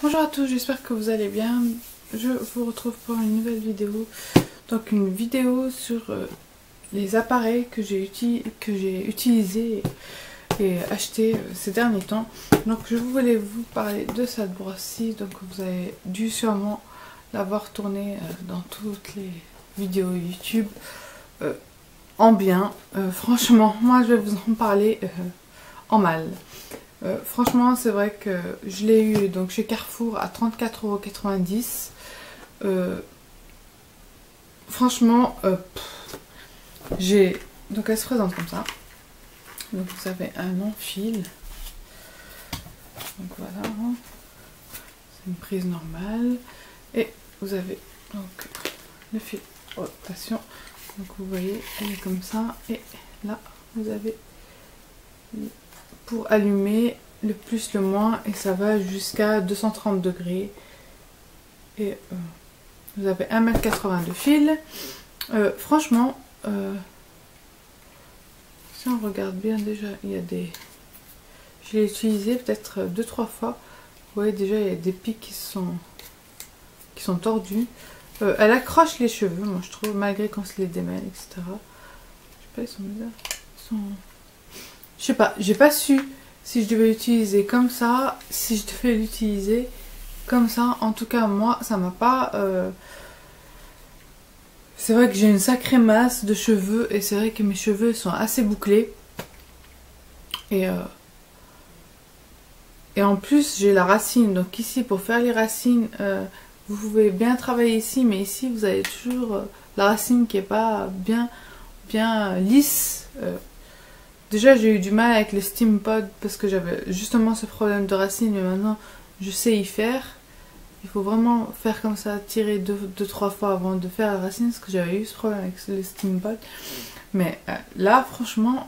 Bonjour à tous, j'espère que vous allez bien. Je vous retrouve pour une nouvelle vidéo. Donc une vidéo sur les appareils que j'ai utilisés et achetés ces derniers temps. Donc je voulais vous parler de cette brosse-ci. Donc vous avez dû sûrement l'avoir tournée dans toutes les vidéos YouTube en bien. Franchement, moi je vais vous en parler en mal. Franchement, c'est vrai que je l'ai eu donc chez Carrefour à 34,90 €. Franchement, donc elle se présente comme ça. Donc vous avez un long fil. Donc voilà, c'est une prise normale. Et vous avez donc le fil rotation. Donc vous voyez, elle est comme ça. Et là, vous avez pour allumer le plus le moins et ça va jusqu'à 230 degrés et vous avez 1,80 m de fil. Franchement, si on regarde bien, déjà il y a des, je l'ai utilisé peut-être 2-3 fois. Vous voyez déjà il y a des pics qui sont tordus. Elle accroche les cheveux, moi je trouve, malgré qu'on se les démêle, etc. Je sais pas, ils sont bizarres. Je sais pas, j'ai pas su si je devais l'utiliser comme ça, si je devais l'utiliser comme ça. En tout cas, moi, ça m'a pas... C'est vrai que j'ai une sacrée masse de cheveux et c'est vrai que mes cheveux sont assez bouclés. Et en plus, j'ai la racine. Donc ici, pour faire les racines, vous pouvez bien travailler ici, mais ici, vous avez toujours la racine qui est pas bien lisse. Déjà j'ai eu du mal avec les Steam Pod parce que j'avais justement ce problème de racine, mais maintenant je sais y faire. Il faut vraiment faire comme ça, tirer 2-3 fois avant de faire la racine, parce que j'avais eu ce problème avec les Steam Pod. Mais là franchement,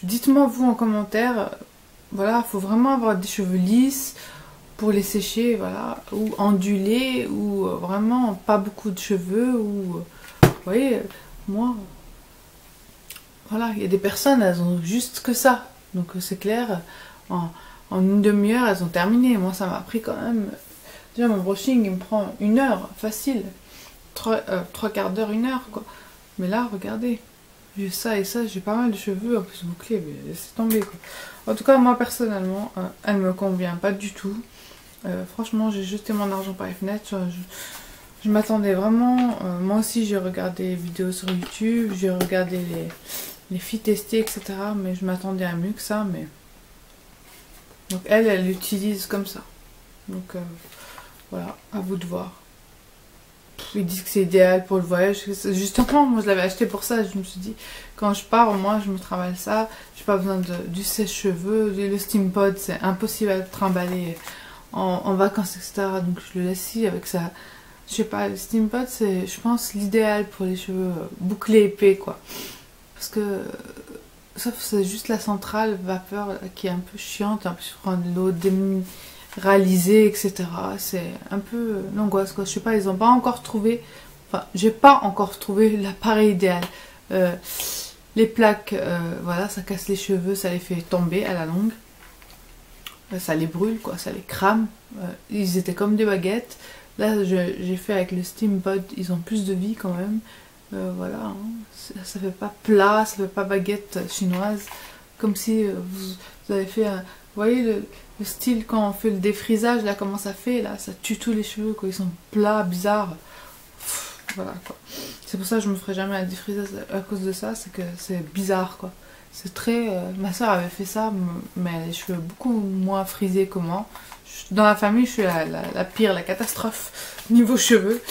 dites-moi vous en commentaire, voilà, il faut vraiment avoir des cheveux lisses pour les sécher, voilà, ou ondulés, ou vraiment pas beaucoup de cheveux, ou vous voyez, moi... Voilà, il y a des personnes, elles ont juste que ça. Donc c'est clair, en une demi-heure, elles ont terminé. Moi, ça m'a pris quand même... Déjà, mon brushing, il me prend 1 heure, facile. 3 quarts d'heure, 1 heure, quoi. Mais là, regardez, j'ai ça et ça, j'ai pas mal de cheveux, en plus bouclés, mais c'est tombé, quoi. En tout cas, moi, personnellement, elle me convient pas du tout. Franchement, j'ai jeté mon argent par les fenêtres. Je m'attendais vraiment... moi aussi, j'ai regardé des vidéos sur YouTube, j'ai regardé les filles testées, etc. Mais je m'attendais à mieux que ça. Mais donc elle l'utilise comme ça. Donc voilà, à vous de voir. Ils disent que c'est idéal pour le voyage. Justement, moi je l'avais acheté pour ça. Je me suis dit, quand je pars, au moins je me travaille ça. J'ai pas besoin du sèche-cheveux. Le Steam Pod, c'est impossible à trimballer en vacances, etc. Donc je le laisse ici avec ça. Je sais pas, le Steam Pod, c'est, je pense, l'idéal pour les cheveux bouclés épais, quoi. Parce que, sauf c'est juste la centrale vapeur qui est un peu chiante, en plus prendre de l'eau déminéralisée, etc. C'est un peu l'angoisse, quoi. Je sais pas, ils ont pas encore trouvé, enfin, j'ai pas encore trouvé l'appareil idéal. Les plaques, voilà, ça casse les cheveux, ça les fait tomber à la longue. Ça les brûle, quoi, ça les crame. Ils étaient comme des baguettes. Là, j'ai fait avec le Steam Pod, ils ont plus de vie quand même. Voilà, hein. Ça fait pas plat, ça fait pas baguette chinoise, comme si vous avez fait un... Vous voyez le style quand on fait le défrisage, là, comment ça fait, là, ça tue tous les cheveux, quoi, ils sont plats, bizarres. Voilà, quoi. C'est pour ça que je me ferai jamais un défrisage à cause de ça, c'est que c'est bizarre, quoi. C'est très... ma soeur avait fait ça, mais elle a les cheveux beaucoup moins frisés que moi. Dans la famille, je suis la pire, la catastrophe niveau cheveux.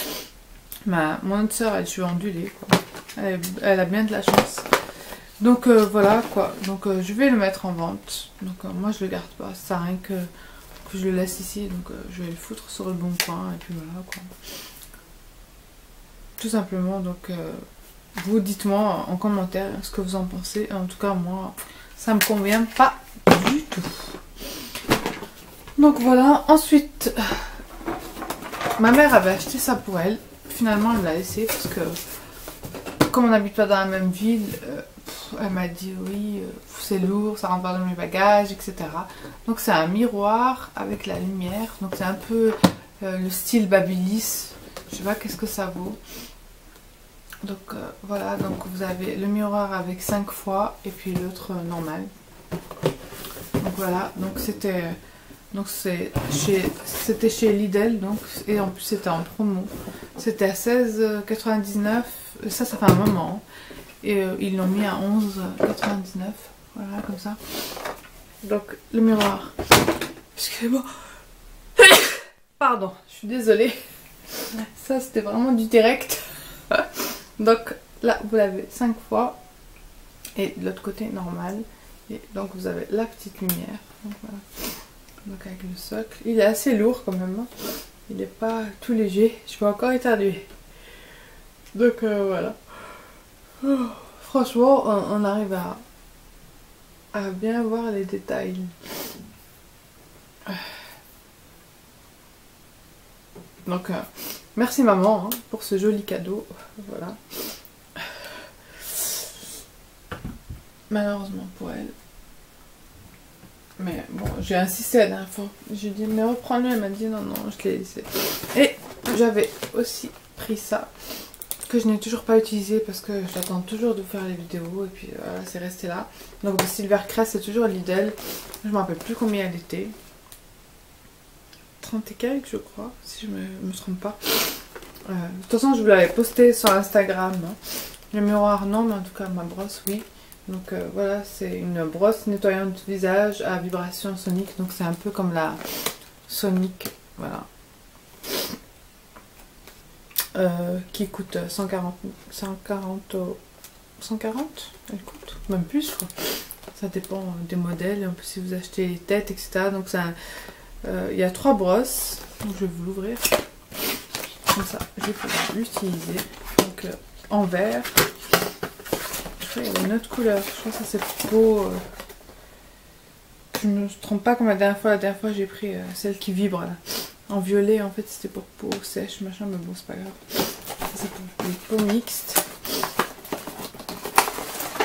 Mon autre soeur, elle a les cheveux ondulés, quoi. Elle a bien de la chance. Donc voilà, quoi. Donc je vais le mettre en vente. Donc moi je le garde pas. Ça sert à rien que je le laisse ici. Donc je vais le foutre sur le bon coin. Et puis voilà, quoi. Tout simplement. Donc vous dites-moi en commentaire ce que vous en pensez. En tout cas, moi, ça me convient pas du tout. Donc voilà. Ensuite, ma mère avait acheté ça pour elle. Finalement, elle me l'a laissé parce que comme on n'habite pas dans la même ville, Elle m'a dit oui, c'est lourd, ça rentre pas dans mes bagages, etc. Donc c'est un miroir avec la lumière. Donc c'est un peu le style Babyliss. Je sais pas qu'est-ce que ça vaut. Donc voilà, donc vous avez le miroir avec 5 fois et puis l'autre normal. Donc voilà, donc c'était chez Lidl, donc, et en plus c'était en promo. C'était à 16,99. Ça fait un moment. Et ils l'ont mis à 11,99. Voilà, comme ça. Donc le miroir. Excusez-moi. Pardon, je suis désolée. Ça c'était vraiment du direct. Donc là vous l'avez 5 fois. Et de l'autre côté normal. Et donc vous avez la petite lumière. Donc voilà. Donc avec le socle. Il est assez lourd quand même. Il n'est pas tout léger. Je peux encore éternuer. Donc voilà. Oh, franchement, on arrive à bien voir les détails. Donc merci maman hein, pour ce joli cadeau. Voilà. Malheureusement pour elle. Mais bon, j'ai insisté la dernière fois. J'ai dit, mais reprends-le. Elle m'a dit, non, non, je l'ai laissé. Et j'avais aussi pris ça, que je n'ai toujours pas utilisé parce que j'attends toujours de faire les vidéos. Et puis voilà, c'est resté là. Donc, le Silvercrest, c'est toujours Lidl. Je ne me rappelle plus combien elle était. 30 et quelques, je crois, si je me trompe pas. De toute façon, je vous l'avais posté sur Instagram. Hein. Le miroir, non, mais en tout cas, ma brosse, oui. Donc voilà, c'est une brosse nettoyante visage à vibration sonique. Donc c'est un peu comme la Sonic, voilà. Qui coûte 140, elle coûte, même plus quoi. Ça dépend des modèles, en plus si vous achetez les têtes, etc. Donc il y a 3 brosses, donc je vais vous l'ouvrir. Comme ça, je vais pouvoir l'utiliser. Donc en vert. Il y a une autre couleur, je crois que ça c'est beau. Je ne me trompe pas comme la dernière fois. La dernière fois j'ai pris celle qui vibre là. En violet en fait c'était pour peau sèche machin, mais bon c'est pas grave. C'est pour les peaux mixtes.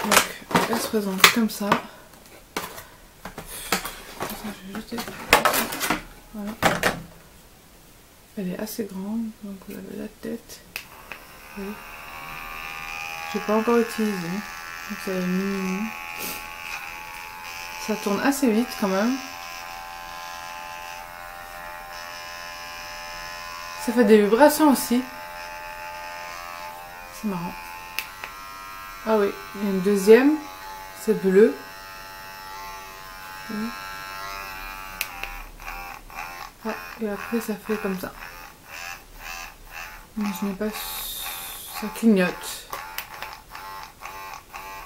Donc elle se présente comme ça. Je vais jeter. Voilà. Elle est assez grande, donc vous avez la tête. Oui. J'ai pas encore utilisé. Donc ça, ça tourne assez vite quand même. Ça fait des vibrations aussi. C'est marrant. Ah oui, il y a une deuxième. C'est bleu. Oui. Ah, et après ça fait comme ça. Mais je n'ai pas... Ça clignote.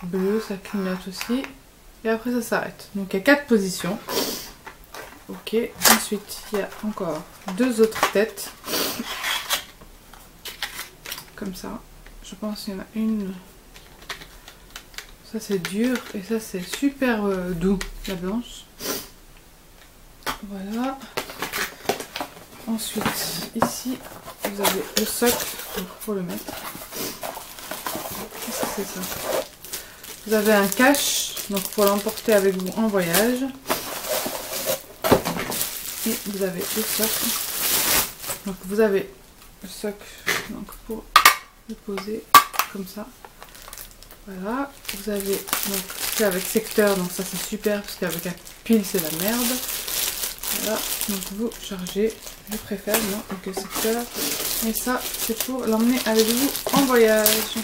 Bleu, ça clignote aussi. Et après ça s'arrête. Donc il y a 4 positions. Ok. Ensuite, il y a encore 2 autres têtes. Comme ça. Je pense qu'il y en a une. Ça c'est dur. Et ça c'est super doux. La blanche. Voilà. Ensuite, ici, vous avez le socle. Donc pour le mettre. Qu'est-ce que c'est ça ? Vous avez un cache, donc pour l'emporter avec vous en voyage. Et vous avez le socle. Donc vous avez le socle donc pour le poser comme ça. Voilà. Vous avez donc c'est avec secteur, donc ça c'est super parce qu'avec la pile c'est la merde. Voilà. Donc vous chargez. Je préfère non donc le secteur. Et ça c'est pour l'emmener avec vous en voyage.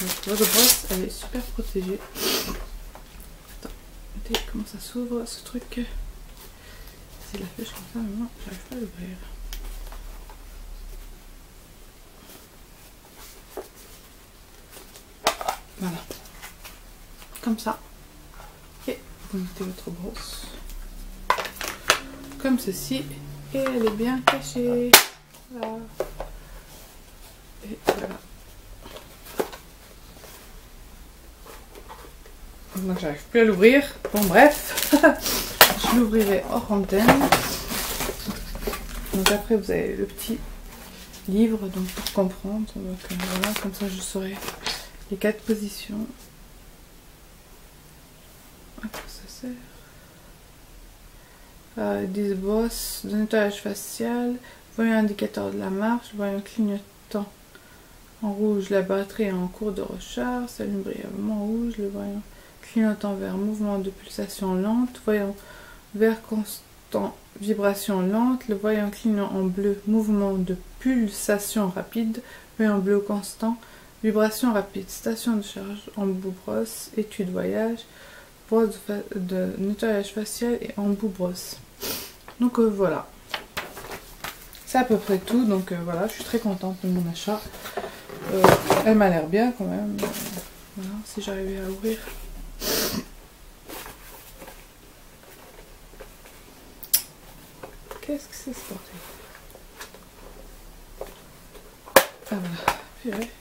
Donc votre brosse elle est super protégée. Attends, regardez comment ça s'ouvre ce truc. C'est la flèche comme ça, mais moi j'arrive pas à l'ouvrir. Voilà. Comme ça. Et vous mettez votre brosse. Comme ceci. Et elle est bien cachée. Voilà. Et voilà. Donc j'arrive plus à l'ouvrir. Bon bref, je l'ouvrirai hors antenne. Donc après vous avez le petit livre donc pour comprendre. Donc voilà, comme ça je saurai les 4 positions. À quoi ça sert? 10 brosses de nettoyage facial. Voyant indicateur de la marche. Voyant clignotant en rouge, la batterie est en cours de recharge. S'allume brièvement rouge. Le voyant clignotant vert, mouvement de pulsation lente. Voyant vert constant, vibration lente. Le voyant clignotant en bleu, mouvement de pulsation rapide. Voyant bleu constant, vibration rapide. Station de charge, embout brosse. Étude voyage. Brosse de nettoyage facial et embout brosse. Donc voilà. C'est à peu près tout. Donc voilà, je suis très contente de mon achat. Elle m'a l'air bien quand même. Voilà, si j'arrivais à ouvrir. Qu'est-ce que c'est ce bordel? Ah voilà, purée.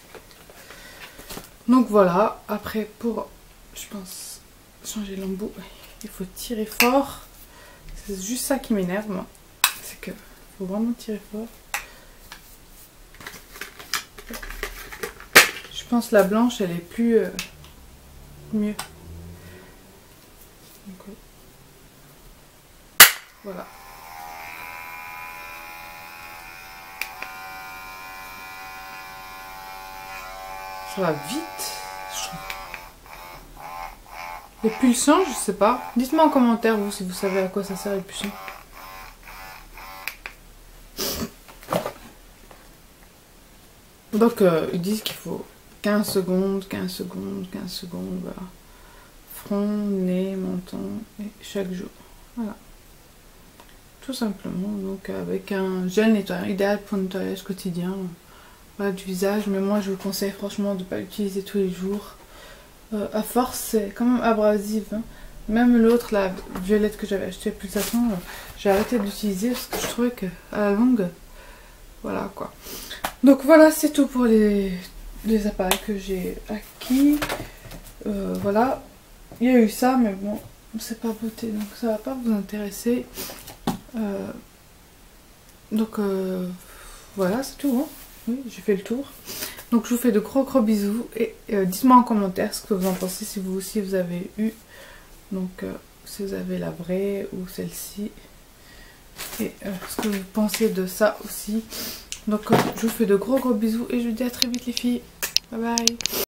Donc voilà, après pour, je pense, changer l'embout, il faut tirer fort. C'est juste ça qui m'énerve moi. C'est que faut vraiment tirer fort. Je pense la blanche elle est plus mieux. Donc, voilà. Ça va vite, je trouve. Les pulsants, je sais pas. Dites-moi en commentaire vous si vous savez à quoi ça sert les pulsants. Donc ils disent qu'il faut 15 secondes, 15 secondes, 15 secondes, voilà. Front, nez, menton, et chaque jour. Voilà. Tout simplement, donc avec un gel nettoyant, idéal pour le nettoyage quotidien. Voilà, du visage, mais moi je vous conseille franchement de ne pas l'utiliser tous les jours. À force, c'est quand même abrasif. Hein. Même l'autre, la violette que j'avais acheté plus à temps, j'ai arrêté d'utiliser parce que je trouvais que à la longue, voilà quoi. Donc voilà, c'est tout pour les appareils que j'ai acquis. Voilà, il y a eu ça, mais bon, c'est pas beauté, donc ça va pas vous intéresser. Donc voilà, c'est tout. Hein. Oui, j'ai fait le tour. Donc je vous fais de gros bisous et dites-moi en commentaire ce que vous en pensez, si vous aussi vous avez eu. Donc si vous avez la vraie ou celle-ci. Et ce que vous pensez de ça aussi. Donc je vous fais de gros bisous et je vous dis à très vite les filles. Bye bye.